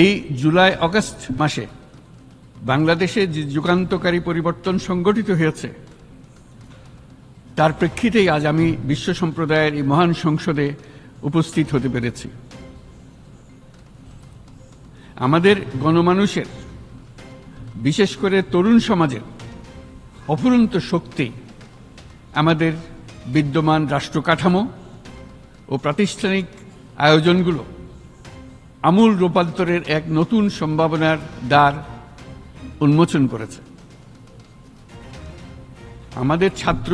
এই July August মাসে বাংলাদেশে যে যুগান্তকারী পরিবর্তন সংগঠিত হয়েছে তার প্রেক্ষিতেই আজ আমি বিশ্ব সম্প্রদায়ের এই মহান সংসদে উপস্থিত হতে পেরেছি। আমাদের গণমানুষের, বিশেষ করে তরুণ সমাজের অফুরন্ত শক্তি আমাদের বিদ্যমান রাষ্ট্র কাঠামো ও প্রাতিষ্ঠানিক আয়োজনগুলো আমূল রূপান্তরের এক নতুন সম্ভাবনার দ্বার উন্মোচন করেছে। আমাদের ছাত্র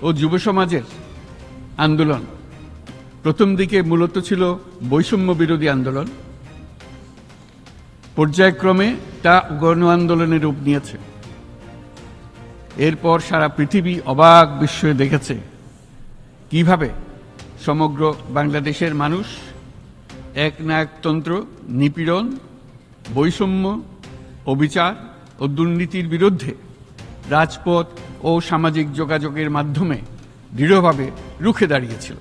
ও যুব সমাজের আন্দোলন প্রথম দিকে মূলত ছিল বৈষম্য বিরোধী আন্দোলন, পর্যায়ক্রমে তা গণ আন্দোলনের রূপ নিয়েছে। এরপর সারা পৃথিবী অবাক বিস্ময়ে দেখেছে কিভাবে সমগ্র বাংলাদেশের মানুষ একনায়কতন্ত্র, নিপীড়ন, বৈষম্য, অবিচার ও দুর্নীতির বিরুদ্ধে রাজপথ ও সামাজিক যোগাযোগের মাধ্যমে দৃঢ়ভাবে রুখে দাঁড়িয়েছিল।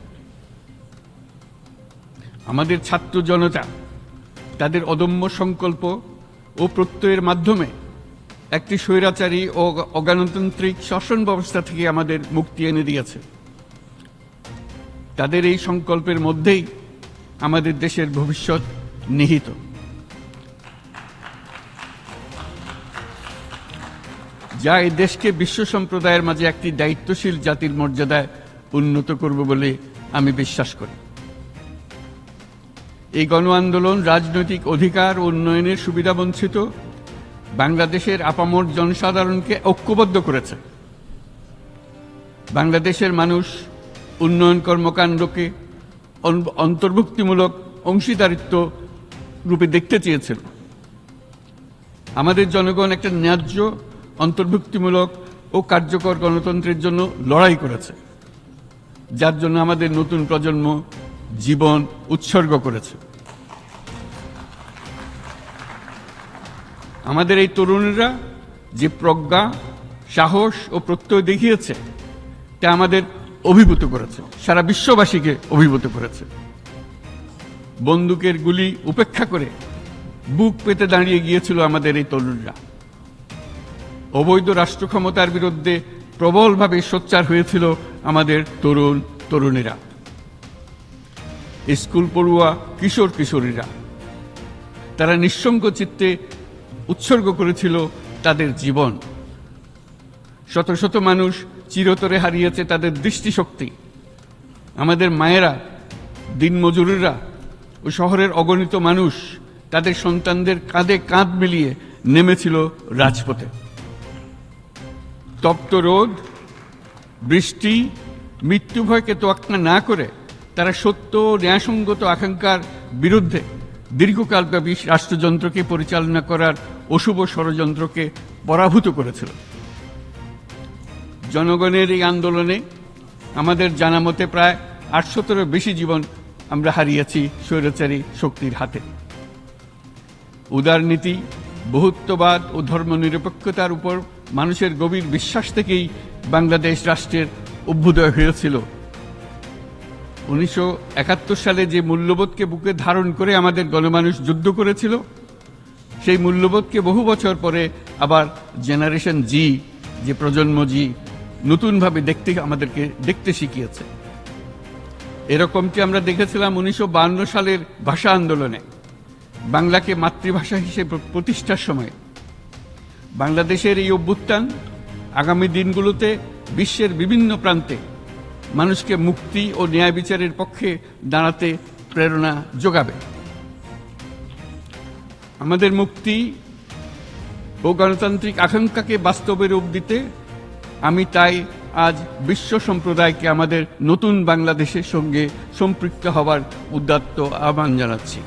আমাদের ছাত্র জনতা তাদের অদম্য সংকল্প ও প্রত্যয়ের মাধ্যমে একটি স্বৈরাচারী ও অগণতান্ত্রিক শাসন ব্যবস্থা থেকে আমাদের মুক্তি এনে দিয়েছে। তাদের এই সংকল্পের মধ্যেই আমাদের দেশের ভবিষ্যৎ নিহিত। যা এই দেশকে বিশ্ব সম্প্রদায়ের মাঝে একটি দায়িত্বশীল জাতির মর্যাদায় উন্নত করবে বলে আমি বিশ্বাস করি। এই গণ আন্দোলন রাজনৈতিক অধিকার ও উন্নয়নের সুবিধাবঞ্চিত বাংলাদেশের আপামর জনসাধারণকে ঐক্যবদ্ধ করেছে। বাংলাদেশের মানুষ উন্নয়ন কর্মকাণ্ডকে অন্তর্ভুক্তিমূলক অংশীদারিত্ব রূপে দেখতে চেয়েছিল। আমাদের জনগণ একটা ন্যায্য, অন্তর্ভুক্তিমূলক ও কার্যকর গণতন্ত্রের জন্য লড়াই করেছে, যার জন্য আমাদের নতুন প্রজন্ম জীবন উৎসর্গ করেছে। আমাদের এই তরুণরা যে প্রজ্ঞা, সাহস ও প্রত্যয় দেখিয়েছে তা আমাদের অভিভূত করেছে, সারা বিশ্ববাসীকে অভিভূত করেছে। বন্দুকের গুলি উপেক্ষা করে বুক পেতে দাঁড়িয়ে গিয়েছিল আমাদের এই তরুণরা। অবৈধ রাষ্ট্র ক্ষমতার বিরুদ্ধে প্রবলভাবে সোচ্চার হয়েছিল আমাদের তরুণ তরুণীরা, স্কুল পড়ুয়া কিশোর কিশোরীরা। তারা নিঃসঙ্গ চিত্তে উৎসর্গ করেছিল তাদের জীবন। শত শত মানুষ চিরতরে হারিয়েছে তাদের দৃষ্টিশক্তি। আমাদের মায়েরা, দিনমজুররা ও শহরের অগণিত মানুষ তাদের সন্তানদের কাঁধে কাঁধ মিলিয়ে নেমেছিল রাজপথে। তপ্ত রোদ, বৃষ্টি, মৃত্যু ভয়কে তোয়াক্কা না করে তারা সত্য ও ন্যায়সঙ্গত আকাঙ্ক্ষার বিরুদ্ধে দীর্ঘকালব্যাপী রাষ্ট্রযন্ত্রকে পরিচালনা করার অশুভ ষড়যন্ত্রকে পরাভূত করেছিল। জনগণের এই আন্দোলনে আমাদের জানা মতে প্রায় 800-এরও বেশি জীবন আমরা হারিয়েছি স্বৈরাচারী শক্তির হাতে। উদারনীতি, বহুত্ববাদ ও ধর্মনিরপেক্ষতার উপর মানুষের গভীর বিশ্বাস থেকেই বাংলাদেশ রাষ্ট্রের অভ্যুদয় হয়েছিল। 1971 সালে যে মূল্যবোধকে বুকে ধারণ করে আমাদের গণমানুষ যুদ্ধ করেছিল, সেই মূল্যবোধকে বহু বছর পরে আবার জেনারেশন জি, যে প্রজন্ম জি, নতুনভাবে আমাদেরকে দেখতে শিখিয়েছে। এরকমটি আমরা দেখেছিলাম 1952 সালের ভাষা আন্দোলনে, বাংলাকে মাতৃভাষা হিসেবে প্রতিষ্ঠার সময়। বাংলাদেশের এই অভ্যুত্থান আগামী দিনগুলোতে বিশ্বের বিভিন্ন প্রান্তে মানুষকে মুক্তি ও ন্যায় বিচারের পক্ষে দাঁড়াতে প্রেরণা যোগাবে। আমাদের মুক্তি ও গণতান্ত্রিক আকাঙ্ক্ষাকে বাস্তবে রূপ দিতে আমি তাই আজ বিশ্ব সম্প্রদায়কে আমাদের নতুন বাংলাদেশের সঙ্গে সম্পৃক্ত হওয়ার উদাত্ত আহ্বান জানাচ্ছি।